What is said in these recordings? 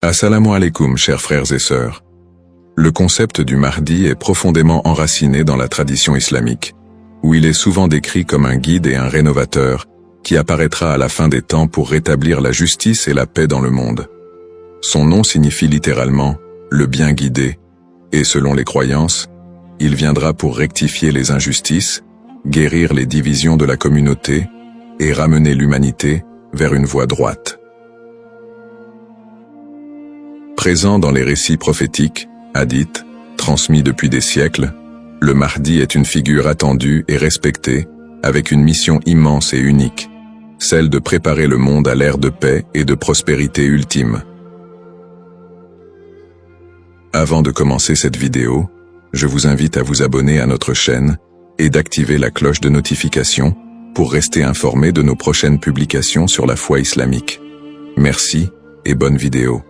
Assalamu alaikum, chers frères et sœurs. Le concept du Mahdi est profondément enraciné dans la tradition islamique, où il est souvent décrit comme un guide et un rénovateur qui apparaîtra à la fin des temps pour rétablir la justice et la paix dans le monde. Son nom signifie littéralement « le bien guidé », et selon les croyances, il viendra pour rectifier les injustices, guérir les divisions de la communauté et ramener l'humanité vers une voie droite. Présent dans les récits prophétiques, hadiths, transmis depuis des siècles, le Mahdi est une figure attendue et respectée, avec une mission immense et unique, celle de préparer le monde à l'ère de paix et de prospérité ultime. Avant de commencer cette vidéo, je vous invite à vous abonner à notre chaîne et d'activer la cloche de notification pour rester informé de nos prochaines publications sur la foi islamique. Merci et bonne vidéo.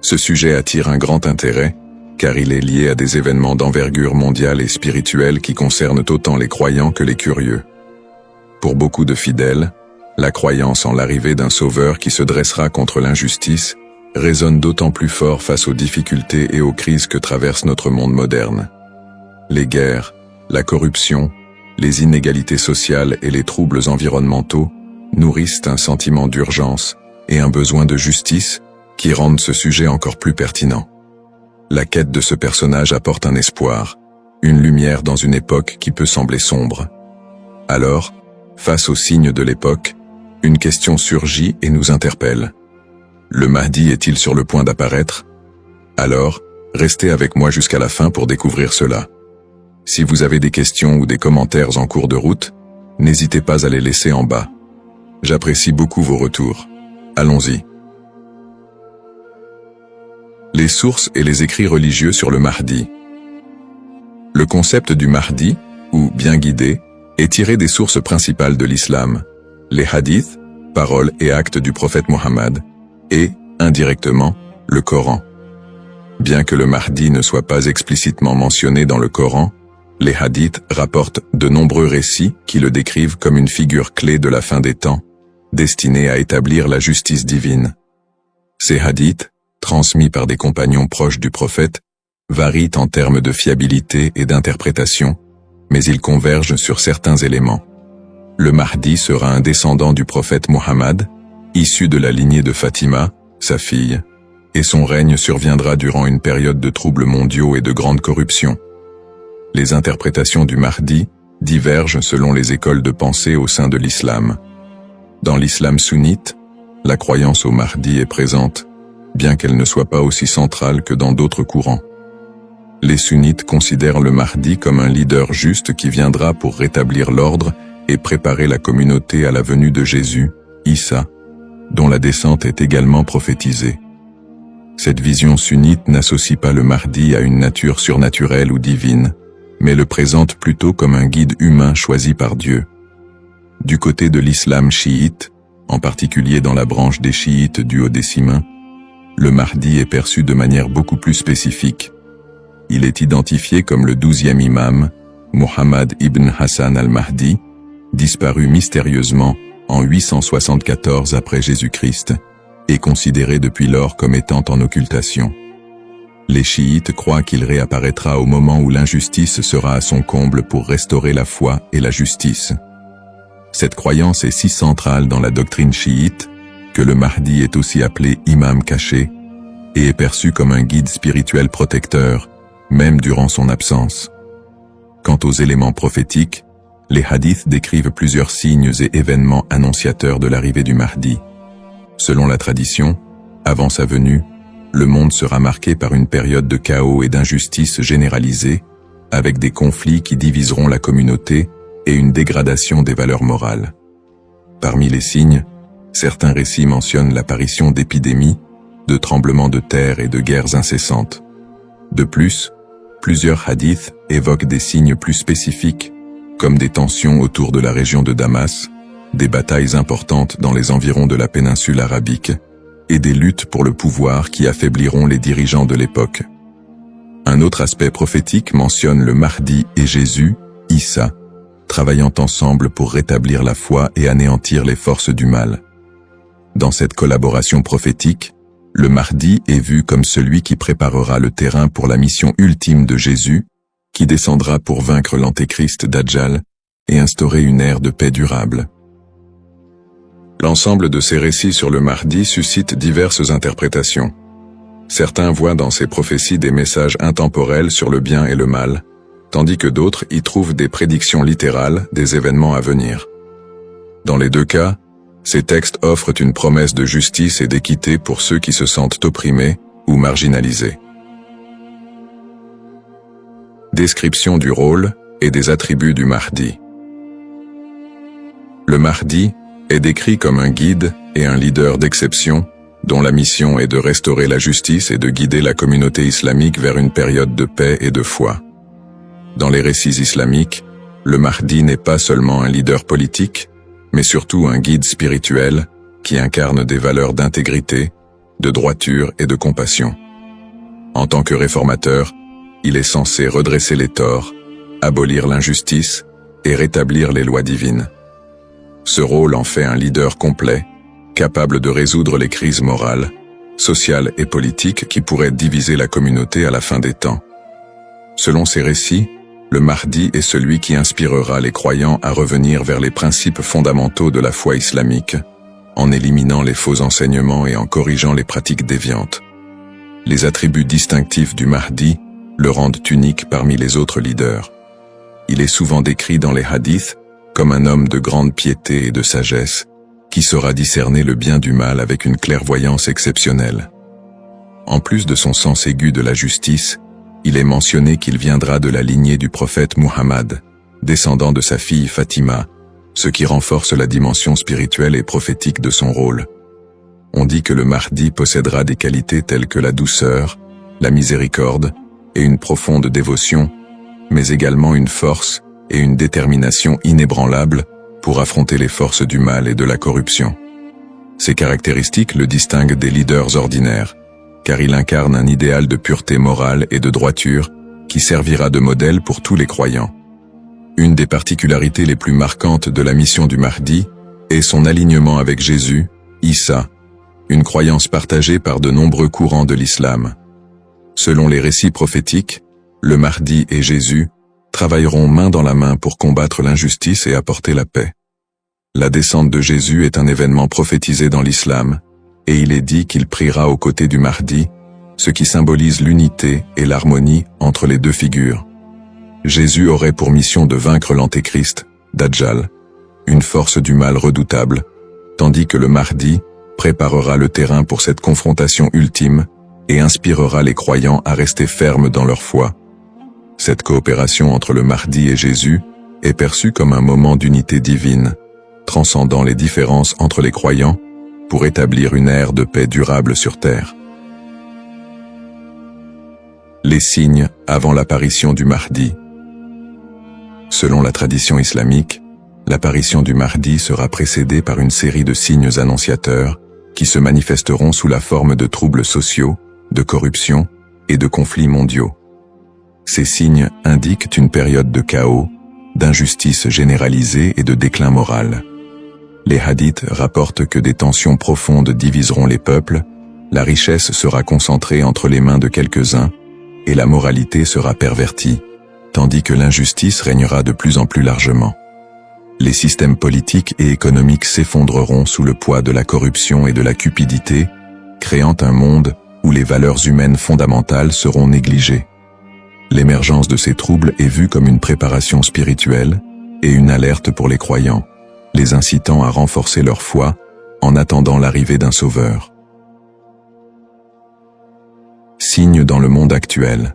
Ce sujet attire un grand intérêt, car il est lié à des événements d'envergure mondiale et spirituelle qui concernent autant les croyants que les curieux. Pour beaucoup de fidèles, la croyance en l'arrivée d'un sauveur qui se dressera contre l'injustice résonne d'autant plus fort face aux difficultés et aux crises que traverse notre monde moderne. Les guerres, la corruption, les inégalités sociales et les troubles environnementaux nourrissent un sentiment d'urgence et un besoin de justice qui rendent ce sujet encore plus pertinent. La quête de ce personnage apporte un espoir, une lumière dans une époque qui peut sembler sombre. Alors, face aux signes de l'époque, une question surgit et nous interpelle. Le Mahdi est-il sur le point d'apparaître? Alors, restez avec moi jusqu'à la fin pour découvrir cela. Si vous avez des questions ou des commentaires en cours de route, n'hésitez pas à les laisser en bas. J'apprécie beaucoup vos retours. Allons-y. Les sources et les écrits religieux sur le Mahdi. Le concept du Mahdi, ou bien guidé, est tiré des sources principales de l'islam, les hadiths, paroles et actes du prophète Mohammed, et, indirectement, le Coran. Bien que le Mahdi ne soit pas explicitement mentionné dans le Coran, les hadiths rapportent de nombreux récits qui le décrivent comme une figure clé de la fin des temps, destinée à établir la justice divine. Ces hadiths, transmis par des compagnons proches du prophète, varient en termes de fiabilité et d'interprétation, mais ils convergent sur certains éléments. Le Mahdi sera un descendant du prophète Mohammed, issu de la lignée de Fatima, sa fille, et son règne surviendra durant une période de troubles mondiaux et de grande corruption. Les interprétations du Mahdi divergent selon les écoles de pensée au sein de l'islam. Dans l'islam sunnite, la croyance au Mahdi est présente, bien qu'elle ne soit pas aussi centrale que dans d'autres courants. Les sunnites considèrent le Mahdi comme un leader juste qui viendra pour rétablir l'ordre et préparer la communauté à la venue de Jésus, Issa, dont la descente est également prophétisée. Cette vision sunnite n'associe pas le Mahdi à une nature surnaturelle ou divine, mais le présente plutôt comme un guide humain choisi par Dieu. Du côté de l'islam chiite, en particulier dans la branche des chiites duodécimains, le Mahdi est perçu de manière beaucoup plus spécifique. Il est identifié comme le 12e imam, Muhammad ibn Hassan al-Mahdi, disparu mystérieusement en 874 après Jésus-Christ, et considéré depuis lors comme étant en occultation. Les chiites croient qu'il réapparaîtra au moment où l'injustice sera à son comble pour restaurer la foi et la justice. Cette croyance est si centrale dans la doctrine chiite que le Mahdi est aussi appelé imam caché et est perçu comme un guide spirituel protecteur, même durant son absence. Quant aux éléments prophétiques, les hadiths décrivent plusieurs signes et événements annonciateurs de l'arrivée du Mahdi. Selon la tradition, avant sa venue, le monde sera marqué par une période de chaos et d'injustice généralisée, avec des conflits qui diviseront la communauté et une dégradation des valeurs morales. Parmi les signes, certains récits mentionnent l'apparition d'épidémies, de tremblements de terre et de guerres incessantes. De plus, plusieurs hadiths évoquent des signes plus spécifiques, comme des tensions autour de la région de Damas, des batailles importantes dans les environs de la péninsule arabique, et des luttes pour le pouvoir qui affaibliront les dirigeants de l'époque. Un autre aspect prophétique mentionne le Mahdi et Jésus, Issa, travaillant ensemble pour rétablir la foi et anéantir les forces du mal. Dans cette collaboration prophétique, le Mahdi est vu comme celui qui préparera le terrain pour la mission ultime de Jésus, qui descendra pour vaincre l'antéchrist Dajjal et instaurer une ère de paix durable. L'ensemble de ces récits sur le Mahdi suscite diverses interprétations. Certains voient dans ces prophéties des messages intemporels sur le bien et le mal, tandis que d'autres y trouvent des prédictions littérales des événements à venir. Dans les deux cas, ces textes offrent une promesse de justice et d'équité pour ceux qui se sentent opprimés ou marginalisés. Description du rôle et des attributs du Mahdi. Le Mahdi est décrit comme un guide et un leader d'exception, dont la mission est de restaurer la justice et de guider la communauté islamique vers une période de paix et de foi. Dans les récits islamiques, le Mahdi n'est pas seulement un leader politique, mais surtout un guide spirituel qui incarne des valeurs d'intégrité, de droiture et de compassion. En tant que réformateur, il est censé redresser les torts, abolir l'injustice et rétablir les lois divines. Ce rôle en fait un leader complet, capable de résoudre les crises morales, sociales et politiques qui pourraient diviser la communauté à la fin des temps. Selon ces récits, le Mahdi est celui qui inspirera les croyants à revenir vers les principes fondamentaux de la foi islamique, en éliminant les faux enseignements et en corrigeant les pratiques déviantes. Les attributs distinctifs du Mahdi le rendent unique parmi les autres leaders. Il est souvent décrit dans les hadiths comme un homme de grande piété et de sagesse, qui saura discerner le bien du mal avec une clairvoyance exceptionnelle. En plus de son sens aigu de la justice, il est mentionné qu'il viendra de la lignée du prophète Muhammad, descendant de sa fille Fatima, ce qui renforce la dimension spirituelle et prophétique de son rôle. On dit que le Mahdi possédera des qualités telles que la douceur, la miséricorde et une profonde dévotion, mais également une force et une détermination inébranlables pour affronter les forces du mal et de la corruption. Ces caractéristiques le distinguent des leaders ordinaires, car il incarne un idéal de pureté morale et de droiture qui servira de modèle pour tous les croyants. Une des particularités les plus marquantes de la mission du Mahdi est son alignement avec Jésus, Issa, une croyance partagée par de nombreux courants de l'islam. Selon les récits prophétiques, le Mahdi et Jésus travailleront main dans la main pour combattre l'injustice et apporter la paix. La descente de Jésus est un événement prophétisé dans l'islam, et il est dit qu'il priera aux côtés du Mahdi, ce qui symbolise l'unité et l'harmonie entre les deux figures. Jésus aurait pour mission de vaincre l'antéchrist, Dajjal, une force du mal redoutable, tandis que le Mahdi préparera le terrain pour cette confrontation ultime et inspirera les croyants à rester fermes dans leur foi. Cette coopération entre le Mahdi et Jésus est perçue comme un moment d'unité divine, transcendant les différences entre les croyants pour établir une ère de paix durable sur terre. Les signes avant l'apparition du Mahdi. Selon la tradition islamique, l'apparition du Mahdi sera précédée par une série de signes annonciateurs qui se manifesteront sous la forme de troubles sociaux, de corruption et de conflits mondiaux. Ces signes indiquent une période de chaos, d'injustice généralisée et de déclin moral. Les hadiths rapportent que des tensions profondes diviseront les peuples, la richesse sera concentrée entre les mains de quelques-uns, et la moralité sera pervertie, tandis que l'injustice régnera de plus en plus largement. Les systèmes politiques et économiques s'effondreront sous le poids de la corruption et de la cupidité, créant un monde où les valeurs humaines fondamentales seront négligées. L'émergence de ces troubles est vue comme une préparation spirituelle et une alerte pour les croyants, les incitant à renforcer leur foi en attendant l'arrivée d'un sauveur. Signes dans le monde actuel.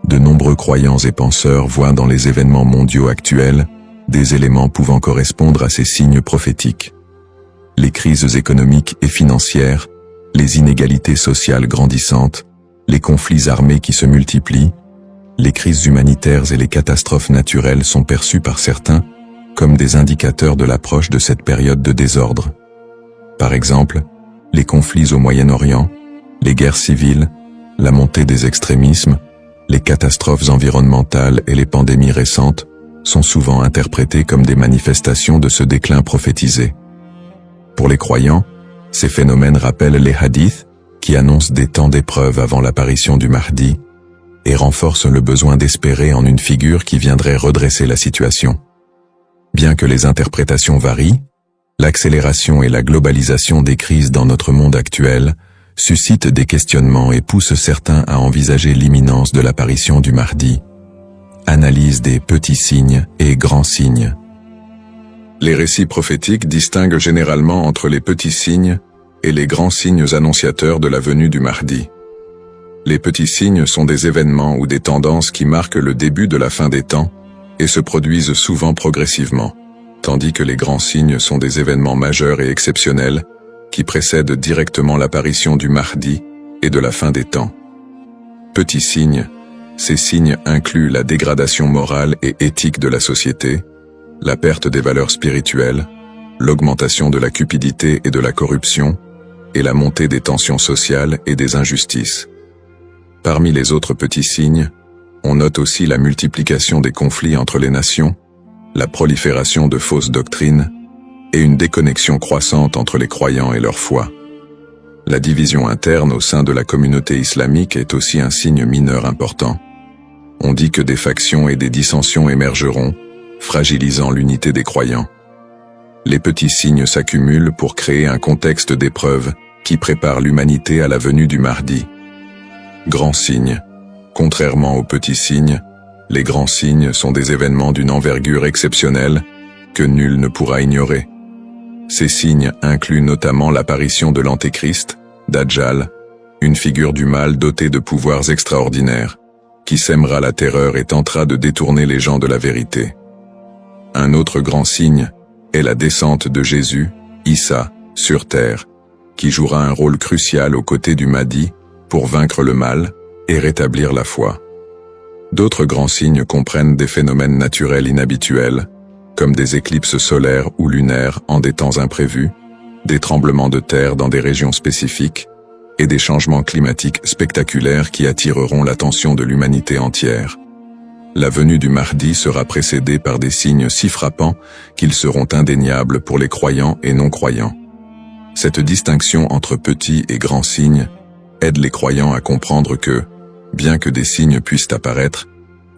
De nombreux croyants et penseurs voient dans les événements mondiaux actuels des éléments pouvant correspondre à ces signes prophétiques. Les crises économiques et financières, les inégalités sociales grandissantes, les conflits armés qui se multiplient, les crises humanitaires et les catastrophes naturelles sont perçues par certains comme des indicateurs de l'approche de cette période de désordre. Par exemple, les conflits au Moyen-Orient, les guerres civiles, la montée des extrémismes, les catastrophes environnementales et les pandémies récentes sont souvent interprétés comme des manifestations de ce déclin prophétisé. Pour les croyants, Ces phénomènes rappellent les hadiths, qui annoncent des temps d'épreuve avant l'apparition du Mahdi, et renforcent le besoin d'espérer en une figure qui viendrait redresser la situation. Bien que les interprétations varient, l'accélération et la globalisation des crises dans notre monde actuel suscitent des questionnements et poussent certains à envisager l'imminence de l'apparition du Mahdi. Analyse des petits signes et grands signes. Les récits prophétiques distinguent généralement entre les petits signes et les grands signes annonciateurs de la venue du Mahdi. Les petits signes sont des événements ou des tendances qui marquent le début de la fin des temps et se produisent souvent progressivement, tandis que les grands signes sont des événements majeurs et exceptionnels qui précèdent directement l'apparition du Mahdi et de la fin des temps. Petits signes, ces signes incluent la dégradation morale et éthique de la société, la perte des valeurs spirituelles, l'augmentation de la cupidité et de la corruption, et la montée des tensions sociales et des injustices. Parmi les autres petits signes, on note aussi la multiplication des conflits entre les nations, la prolifération de fausses doctrines, et une déconnexion croissante entre les croyants et leur foi. La division interne au sein de la communauté islamique est aussi un signe mineur important. On dit que des factions et des dissensions émergeront, fragilisant l'unité des croyants. Les petits signes s'accumulent pour créer un contexte d'épreuve qui prépare l'humanité à la venue du Mahdi. Grands signes. Contrairement aux petits signes, les grands signes sont des événements d'une envergure exceptionnelle que nul ne pourra ignorer. Ces signes incluent notamment l'apparition de l'Antéchrist, Dajjal, une figure du mal dotée de pouvoirs extraordinaires, qui sèmera la terreur et tentera de détourner les gens de la vérité. Un autre grand signe est la descente de Jésus, Issa, sur terre, qui jouera un rôle crucial aux côtés du Mahdi pour vaincre le mal et rétablir la foi. D'autres grands signes comprennent des phénomènes naturels inhabituels, comme des éclipses solaires ou lunaires en des temps imprévus, des tremblements de terre dans des régions spécifiques, et des changements climatiques spectaculaires qui attireront l'attention de l'humanité entière. La venue du Mahdi sera précédée par des signes si frappants qu'ils seront indéniables pour les croyants et non-croyants. Cette distinction entre petits et grands signes aide les croyants à comprendre que, bien que des signes puissent apparaître,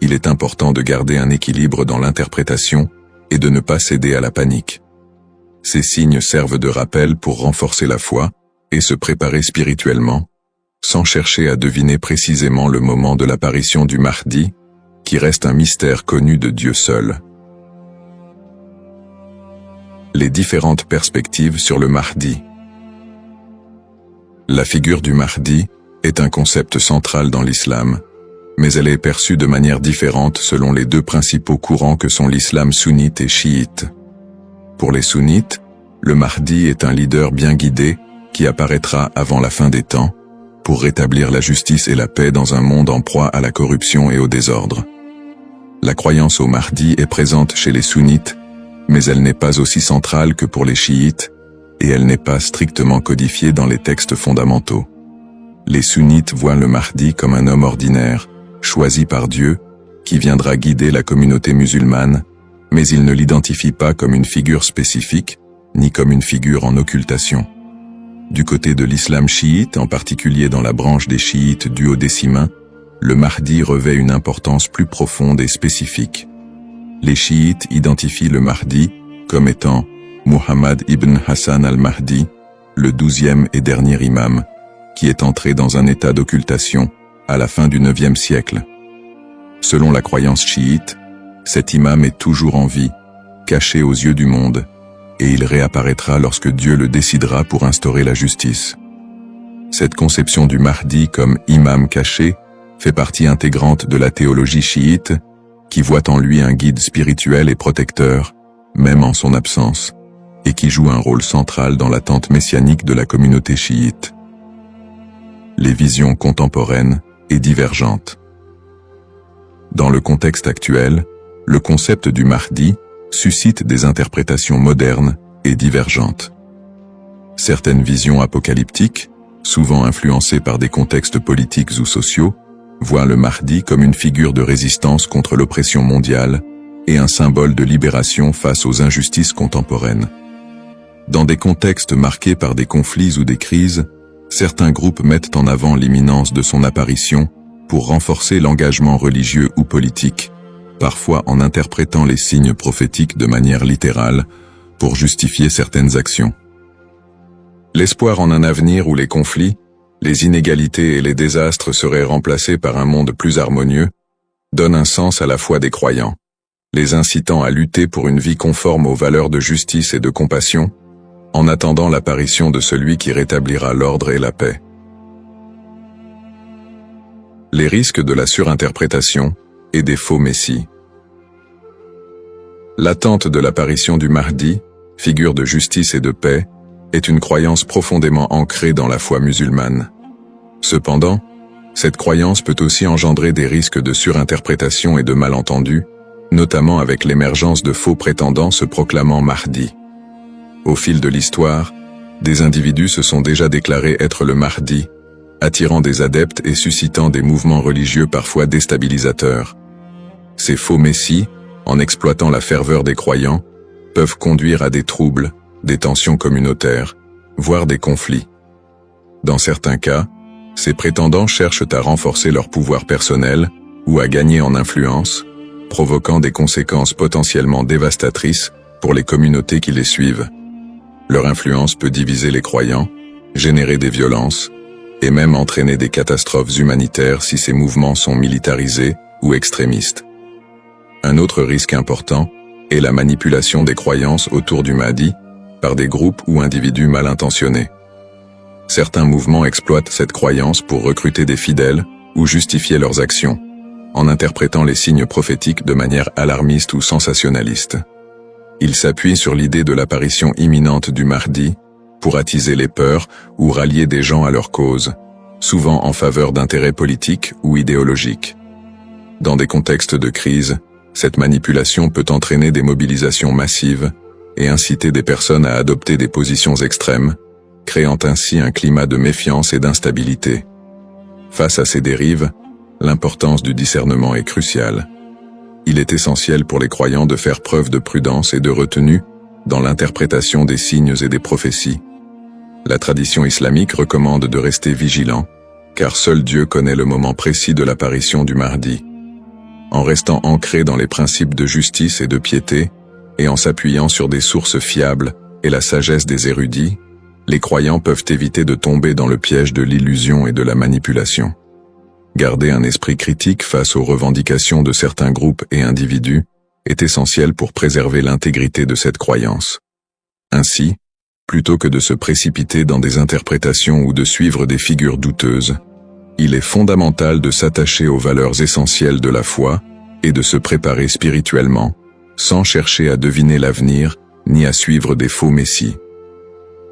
il est important de garder un équilibre dans l'interprétation et de ne pas céder à la panique. Ces signes servent de rappel pour renforcer la foi et se préparer spirituellement, sans chercher à deviner précisément le moment de l'apparition du Mahdi, qui reste un mystère connu de Dieu seul. Les différentes perspectives sur le Mahdi. La figure du Mahdi est un concept central dans l'islam, mais elle est perçue de manière différente selon les deux principaux courants que sont l'islam sunnite et chiite. Pour les sunnites, le Mahdi est un leader bien guidé qui apparaîtra avant la fin des temps, pour rétablir la justice et la paix dans un monde en proie à la corruption et au désordre. La croyance au Mahdi est présente chez les sunnites, mais elle n'est pas aussi centrale que pour les chiites, et elle n'est pas strictement codifiée dans les textes fondamentaux. Les sunnites voient le Mahdi comme un homme ordinaire, choisi par Dieu, qui viendra guider la communauté musulmane, mais ils ne l'identifient pas comme une figure spécifique, ni comme une figure en occultation. Du côté de l'islam chiite, en particulier dans la branche des chiites duodécimains, le Mahdi revêt une importance plus profonde et spécifique. Les chiites identifient le Mahdi comme étant Muhammad ibn Hassan al-Mahdi, le 12e et dernier imam, qui est entré dans un état d'occultation à la fin du 9e siècle. Selon la croyance chiite, cet imam est toujours en vie, caché aux yeux du monde, et il réapparaîtra lorsque Dieu le décidera pour instaurer la justice. Cette conception du Mahdi comme imam caché fait partie intégrante de la théologie chiite, qui voit en lui un guide spirituel et protecteur, même en son absence, et qui joue un rôle central dans l'attente messianique de la communauté chiite. Les visions contemporaines et divergentes. Dans le contexte actuel, le concept du Mahdi suscite des interprétations modernes et divergentes. Certaines visions apocalyptiques, souvent influencées par des contextes politiques ou sociaux, voient le Mahdi comme une figure de résistance contre l'oppression mondiale et un symbole de libération face aux injustices contemporaines. Dans des contextes marqués par des conflits ou des crises, certains groupes mettent en avant l'imminence de son apparition pour renforcer l'engagement religieux ou politique, parfois en interprétant les signes prophétiques de manière littérale pour justifier certaines actions. L'espoir en un avenir où les conflits, les inégalités et les désastres seraient remplacés par un monde plus harmonieux, donne un sens à la foi des croyants, les incitant à lutter pour une vie conforme aux valeurs de justice et de compassion, en attendant l'apparition de celui qui rétablira l'ordre et la paix. Les risques de la surinterprétation et des faux messies. L'attente de l'apparition du Mahdi, figure de justice et de paix, est une croyance profondément ancrée dans la foi musulmane. Cependant, cette croyance peut aussi engendrer des risques de surinterprétation et de malentendus, notamment avec l'émergence de faux prétendants se proclamant Mahdi. Au fil de l'histoire, des individus se sont déjà déclarés être le Mahdi, attirant des adeptes et suscitant des mouvements religieux parfois déstabilisateurs. Ces faux messies, en exploitant la ferveur des croyants, peuvent conduire à des troubles, des tensions communautaires, voire des conflits. Dans certains cas, ces prétendants cherchent à renforcer leur pouvoir personnel ou à gagner en influence, provoquant des conséquences potentiellement dévastatrices pour les communautés qui les suivent. Leur influence peut diviser les croyants, générer des violences, et même entraîner des catastrophes humanitaires si ces mouvements sont militarisés ou extrémistes. Un autre risque important est la manipulation des croyances autour du Mahdi par des groupes ou individus mal intentionnés. Certains mouvements exploitent cette croyance pour recruter des fidèles ou justifier leurs actions, en interprétant les signes prophétiques de manière alarmiste ou sensationnaliste. Ils s'appuient sur l'idée de l'apparition imminente du Mahdi pour attiser les peurs ou rallier des gens à leur cause, souvent en faveur d'intérêts politiques ou idéologiques. Dans des contextes de crise, cette manipulation peut entraîner des mobilisations massives et inciter des personnes à adopter des positions extrêmes, créant ainsi un climat de méfiance et d'instabilité. Face à ces dérives, l'importance du discernement est cruciale. Il est essentiel pour les croyants de faire preuve de prudence et de retenue dans l'interprétation des signes et des prophéties. La tradition islamique recommande de rester vigilant, car seul Dieu connaît le moment précis de l'apparition du Mahdi. En restant ancré dans les principes de justice et de piété, et en s'appuyant sur des sources fiables et la sagesse des érudits, les croyants peuvent éviter de tomber dans le piège de l'illusion et de la manipulation. Garder un esprit critique face aux revendications de certains groupes et individus est essentiel pour préserver l'intégrité de cette croyance. Ainsi, plutôt que de se précipiter dans des interprétations ou de suivre des figures douteuses, il est fondamental de s'attacher aux valeurs essentielles de la foi et de se préparer spirituellement, sans chercher à deviner l'avenir ni à suivre des faux messies.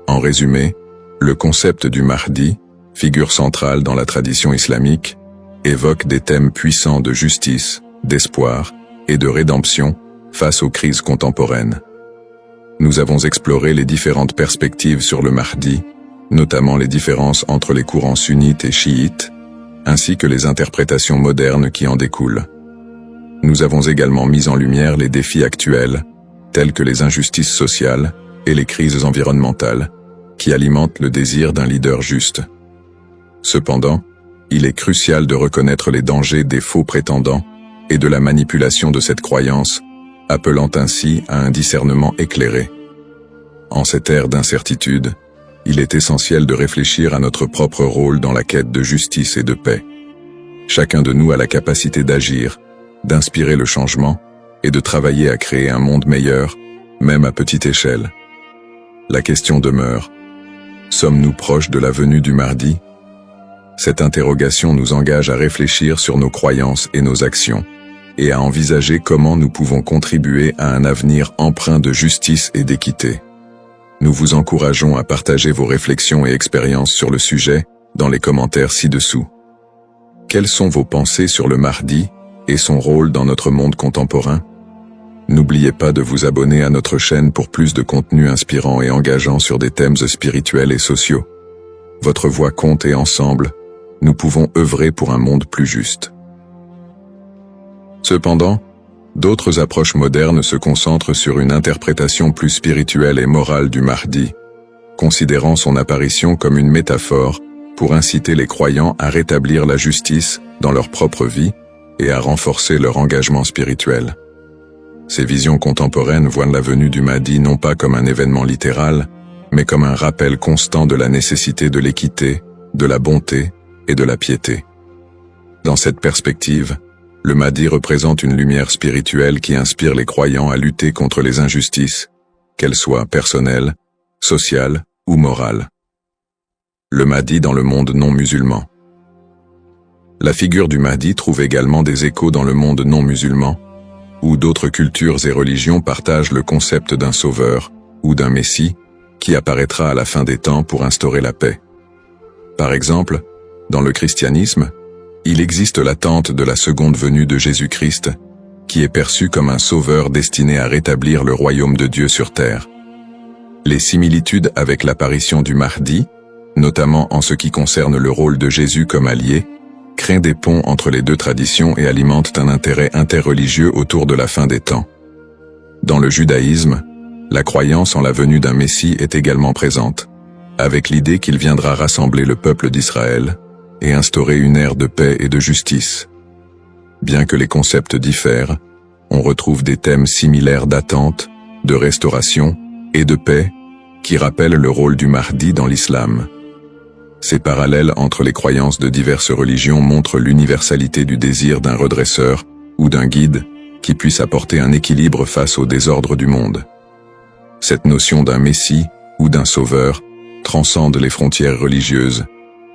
En résumé, le concept du Mahdi, figure centrale dans la tradition islamique, évoque des thèmes puissants de justice, d'espoir et de rédemption face aux crises contemporaines. Nous avons exploré les différentes perspectives sur le Mahdi, notamment les différences entre les courants sunnites et chiites, ainsi que les interprétations modernes qui en découlent. Nous avons également mis en lumière les défis actuels, tels que les injustices sociales et les crises environnementales, qui alimentent le désir d'un leader juste. Cependant, il est crucial de reconnaître les dangers des faux prétendants et de la manipulation de cette croyance, appelant ainsi à un discernement éclairé. En cette ère d'incertitude, il est essentiel de réfléchir à notre propre rôle dans la quête de justice et de paix. Chacun de nous a la capacité d'agir, d'inspirer le changement et de travailler à créer un monde meilleur, même à petite échelle. La question demeure: sommes-nous proches de la venue du Mahdi? Cette interrogation nous engage à réfléchir sur nos croyances et nos actions, et à envisager comment nous pouvons contribuer à un avenir empreint de justice et d'équité. Nous vous encourageons à partager vos réflexions et expériences sur le sujet dans les commentaires ci-dessous. Quelles sont vos pensées sur le Mahdi et son rôle dans notre monde contemporain? N'oubliez pas de vous abonner à notre chaîne pour plus de contenu inspirant et engageant sur des thèmes spirituels et sociaux. Votre voix compte et ensemble, nous pouvons œuvrer pour un monde plus juste. Cependant, d'autres approches modernes se concentrent sur une interprétation plus spirituelle et morale du Mahdi, considérant son apparition comme une métaphore pour inciter les croyants à rétablir la justice dans leur propre vie et à renforcer leur engagement spirituel. Ces visions contemporaines voient la venue du Mahdi non pas comme un événement littéral, mais comme un rappel constant de la nécessité de l'équité, de la bonté et de la piété. Dans cette perspective, le Mahdi représente une lumière spirituelle qui inspire les croyants à lutter contre les injustices, qu'elles soient personnelles, sociales ou morales. Le Mahdi dans le monde non musulman. La figure du Mahdi trouve également des échos dans le monde non musulman, où d'autres cultures et religions partagent le concept d'un sauveur ou d'un messie qui apparaîtra à la fin des temps pour instaurer la paix. Par exemple, dans le christianisme, il existe l'attente de la seconde venue de Jésus-Christ, qui est perçu comme un sauveur destiné à rétablir le royaume de Dieu sur terre. Les similitudes avec l'apparition du Mahdi, notamment en ce qui concerne le rôle de Jésus comme allié, créent des ponts entre les deux traditions et alimentent un intérêt interreligieux autour de la fin des temps. Dans le judaïsme, la croyance en la venue d'un Messie est également présente, avec l'idée qu'il viendra rassembler le peuple d'Israël et instaurer une ère de paix et de justice. Bien que les concepts diffèrent, on retrouve des thèmes similaires d'attente, de restauration et de paix qui rappellent le rôle du Mahdi dans l'islam. Ces parallèles entre les croyances de diverses religions montrent l'universalité du désir d'un redresseur ou d'un guide qui puisse apporter un équilibre face au désordre du monde. Cette notion d'un messie ou d'un sauveur transcende les frontières religieuses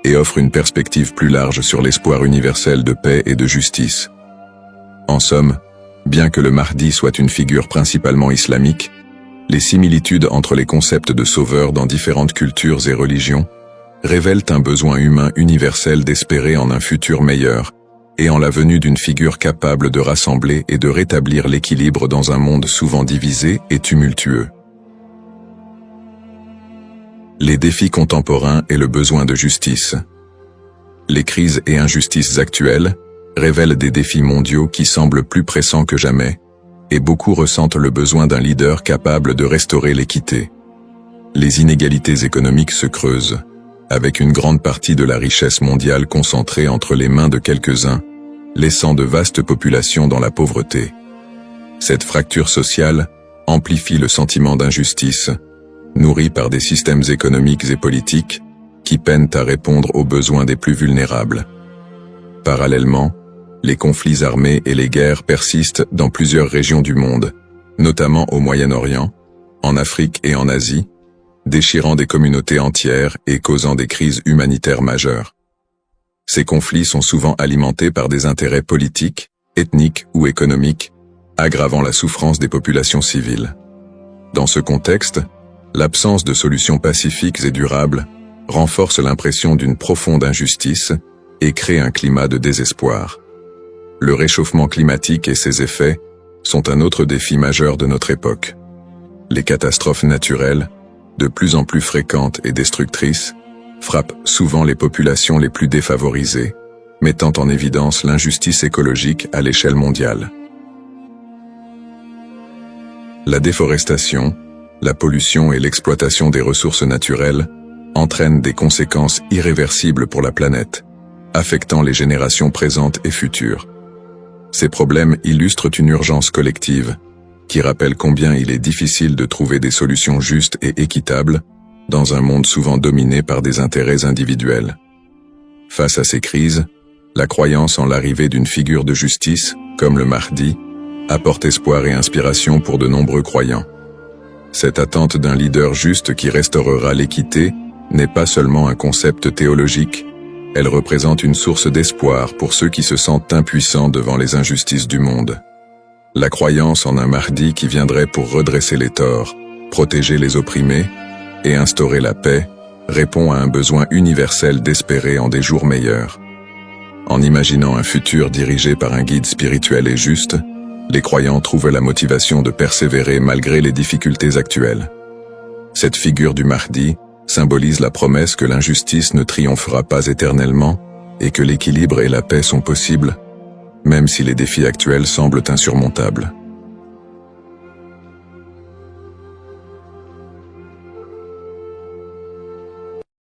et offre une perspective plus large sur l'espoir universel de paix et de justice. En somme, bien que le Mahdi soit une figure principalement islamique, les similitudes entre les concepts de sauveur dans différentes cultures et religions révèlent un besoin humain universel d'espérer en un futur meilleur et en la venue d'une figure capable de rassembler et de rétablir l'équilibre dans un monde souvent divisé et tumultueux. Les défis contemporains et le besoin de justice. Les crises et injustices actuelles révèlent des défis mondiaux qui semblent plus pressants que jamais, et beaucoup ressentent le besoin d'un leader capable de restaurer l'équité. Les inégalités économiques se creusent, avec une grande partie de la richesse mondiale concentrée entre les mains de quelques-uns, laissant de vastes populations dans la pauvreté. Cette fracture sociale amplifie le sentiment d'injustice, nourri par des systèmes économiques et politiques qui peinent à répondre aux besoins des plus vulnérables. Parallèlement, les conflits armés et les guerres persistent dans plusieurs régions du monde, notamment au Moyen-Orient, en Afrique et en Asie, déchirant des communautés entières et causant des crises humanitaires majeures. Ces conflits sont souvent alimentés par des intérêts politiques, ethniques ou économiques, aggravant la souffrance des populations civiles. Dans ce contexte, l'absence de solutions pacifiques et durables renforce l'impression d'une profonde injustice et crée un climat de désespoir. Le réchauffement climatique et ses effets sont un autre défi majeur de notre époque. Les catastrophes naturelles, de plus en plus fréquentes et destructrices, frappent souvent les populations les plus défavorisées, mettant en évidence l'injustice écologique à l'échelle mondiale. La déforestation, la pollution et l'exploitation des ressources naturelles entraînent des conséquences irréversibles pour la planète, affectant les générations présentes et futures. Ces problèmes illustrent une urgence collective, qui rappelle combien il est difficile de trouver des solutions justes et équitables dans un monde souvent dominé par des intérêts individuels. Face à ces crises, la croyance en l'arrivée d'une figure de justice, comme le Mahdi, apporte espoir et inspiration pour de nombreux croyants. Cette attente d'un leader juste qui restaurera l'équité n'est pas seulement un concept théologique, elle représente une source d'espoir pour ceux qui se sentent impuissants devant les injustices du monde. La croyance en un Mahdi qui viendrait pour redresser les torts, protéger les opprimés et instaurer la paix répond à un besoin universel d'espérer en des jours meilleurs. En imaginant un futur dirigé par un guide spirituel et juste, les croyants trouvent la motivation de persévérer malgré les difficultés actuelles. Cette figure du Mahdi symbolise la promesse que l'injustice ne triomphera pas éternellement et que l'équilibre et la paix sont possibles, même si les défis actuels semblent insurmontables.